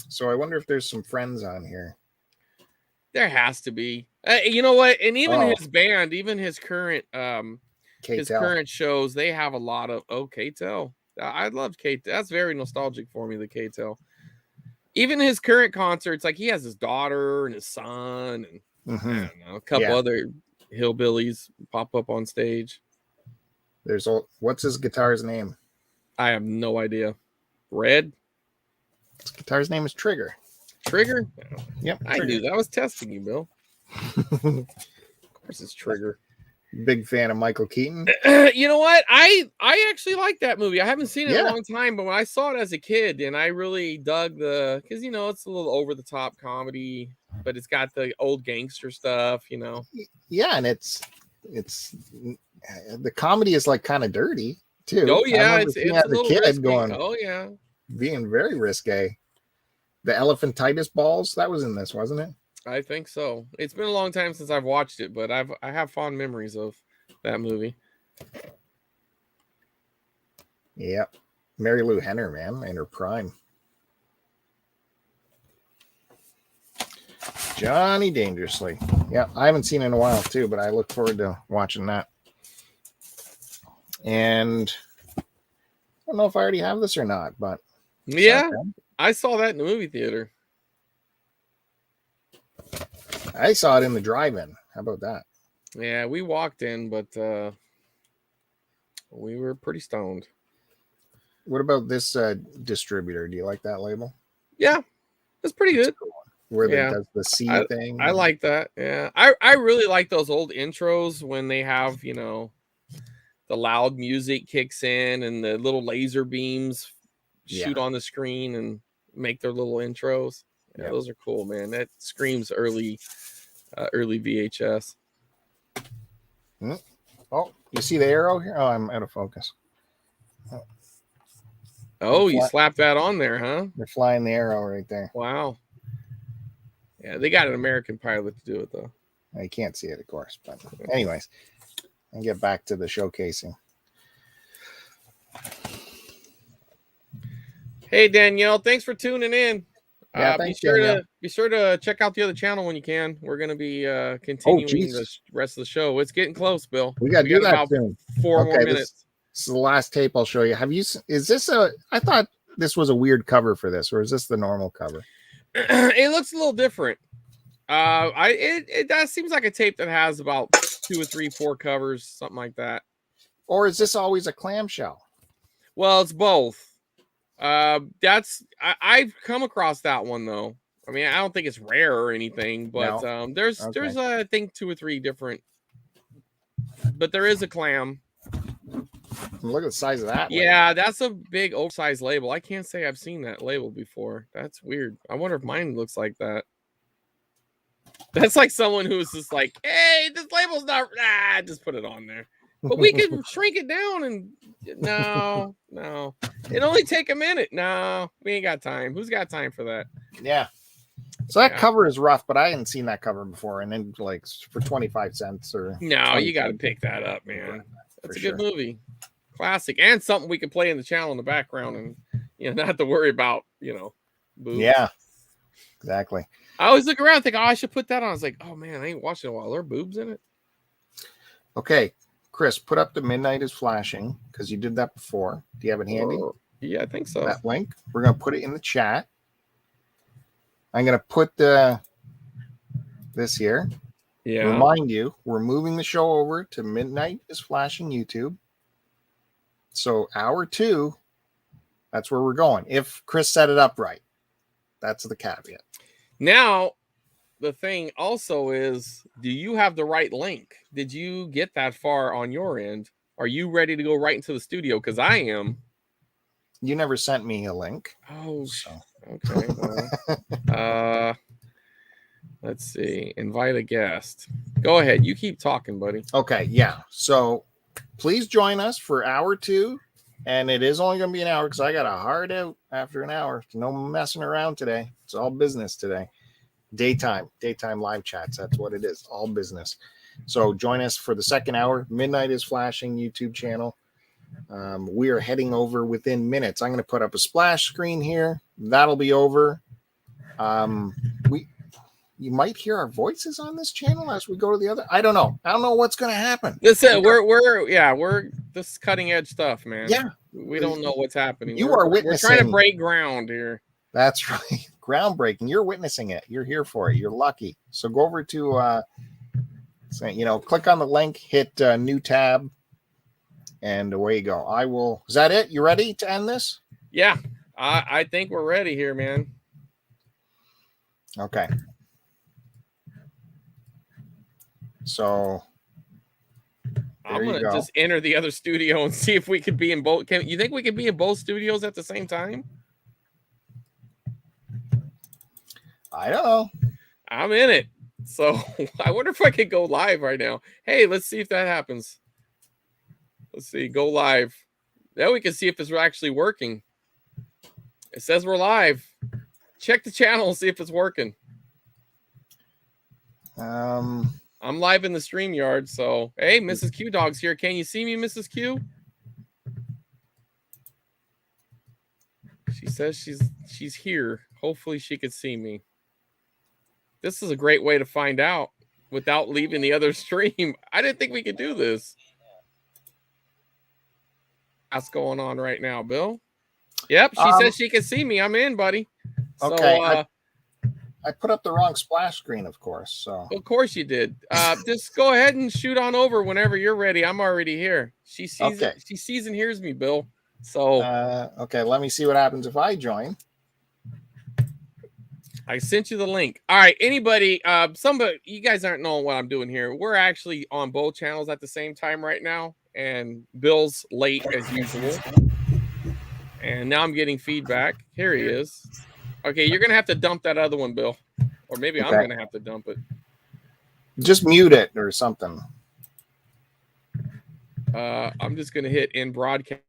So I wonder if there's some friends on here. There has to be. You know what? And even his band, even his current current shows, they have a lot of K-Tel. I loved K-Tel. That's very nostalgic for me, the K-Tel. Even his current concerts, like he has his daughter and his son and I don't know, a couple other hillbillies pop up on stage. There's what's his guitar's name? I have no idea. Red? His guitar's name is Trigger. Trigger? Yep. I knew that. I was testing you, Bill. Of course it's Trigger. Big fan of Michael Keaton. You know what? I actually like that movie. I haven't seen it in a long time, but when I saw it as a kid, and I really dug because you know it's a little over the top comedy, but it's got the old gangster stuff, you know. Yeah, and it's the comedy is like kind of dirty too. Oh yeah, it's a little kid risky. Going. Oh yeah, being very risque. The elephantitis balls, that was in this, wasn't it? I think so. It's been a long time since I've watched it, but I have fond memories of that movie. Yep. Mary Lou Henner, man, in her prime. Johnny Dangerously. Yeah, I haven't seen it in a while too, but I look forward to watching that. And I don't know if I already have this or not, but yeah, I saw that in the movie theater. I saw it in the drive-in. How about that? Yeah, we walked in, but we were pretty stoned. What about this distributor? Do you like that label? Yeah, it's pretty good. Cool. Where it does the C thing. I like that. Yeah, I really like those old intros when they have, you know, the loud music kicks in and the little laser beams shoot on the screen and make their little intros. Yeah, those are cool, man. That screams early VHS. Oh, you see the arrow here? Oh, I'm out of focus. Oh, you slapped that on there, huh? They're flying the arrow right there. Wow. Yeah, they got an American pilot to do it, though. I can't see it, of course. But anyways, I'll get back to the showcasing. Hey, Danielle, thanks for tuning in. Yeah, be sure to check out the other channel when you can. We're going to be continuing the rest of the show. It's getting close, Bill. We got to do that about soon. 4 more minutes. This is the last tape I'll show you. Is this I thought this was a weird cover for this, or is this the normal cover? It looks a little different. That seems like a tape that has about 2 or 3, 4 covers, something like that. Or is this always a clamshell? Well, it's both. I've come across that one though. I mean, I don't think it's rare or anything, but there's I think 2 or 3 different, but there is a clam. Look at the size of that. Yeah, that's a big oversized label. I can't say I've seen that label before. That's weird. I wonder if mine looks like that. That's like someone who's just like, hey, this label's not, just put it on there. But we can shrink it down and no. It only take a minute. No, we ain't got time. Who's got time for that? Yeah. So that cover is rough, but I hadn't seen that cover before. And then like for 25 cents or no, you got to pick that up, man. That's a good movie. Classic. And something we can play in the channel in the background and, not have to worry about, boobs. Yeah, exactly. I always look around and think, I should put that on. I was like, oh man, I ain't watching it in a while. Are there boobs in it? Okay. Chris, put up the Midnight is Flashing because you did that before. Do you have it handy? Yeah, I think so. That link. We're going to put it in the chat. I'm going to put this here. Yeah. Remind you, we're moving the show over to Midnight is Flashing YouTube. So hour 2, that's where we're going. If Chris set it up right. That's the caveat. Now, the thing also is, do you have the right link? Did you get that far on your end? Are you ready to go right into the studio? Because I am. You never sent me a link. Oh, so. Okay. Well, let's see. Invite a guest. Go ahead. You keep talking, buddy. Okay. Yeah. So please join us for hour 2. And it is only going to be an hour because I got a hard out after an hour. No messing around today. It's all business today. Daytime live chats. That's what it is. All business. So join us for the second hour. Midnight is Flashing YouTube channel. We are heading over within minutes. I'm going to put up a splash screen here. That'll be over. You might hear our voices on this channel as we go to the other. I don't know. I don't know what's going to happen. Listen, we're this is cutting edge stuff, man. Yeah, we don't know what's happening. We're witnessing. We're trying to break ground here. That's right. Groundbreaking. You're witnessing it. You're here for it. You're lucky. So go over to So, you know, click on the link, hit new tab, and away you go. I will. Is that it? You ready to end this? Yeah, I think we're ready here, man. Okay. So I'm gonna just enter the other studio and see if we could be in both. You think we could be in both studios at the same time? I don't know. I'm in it. So I wonder if I could go live right now. Hey, let's see if that happens. Let's see, go live. Now we can see if it's actually working. It says we're live. Check the channel and see if it's working. I'm live in the StreamYard. So, hey, Mrs. Q Dog's here. Can you see me, Mrs. Q? She says she's here. Hopefully she could see me. This is a great way to find out without leaving the other stream. I didn't think we could do this. What's going on right now, Bill? Yep, she says she can see me. I'm in, buddy. Okay. So, I put up the wrong splash screen, of course. So of course you did. Just go ahead and shoot on over whenever you're ready. I'm already here. She sees it. She sees and hears me, Bill. So okay, let me see what happens if I join. I sent you the link. All right, anybody, somebody, you guys aren't knowing what I'm doing here. We're actually on both channels at the same time right now, and Bill's late as usual. And now I'm getting feedback. Here he is. Okay, you're gonna have to dump that other one, Bill, or maybe I'm gonna have to dump it. Just mute it or something. I'm just gonna hit in broadcast.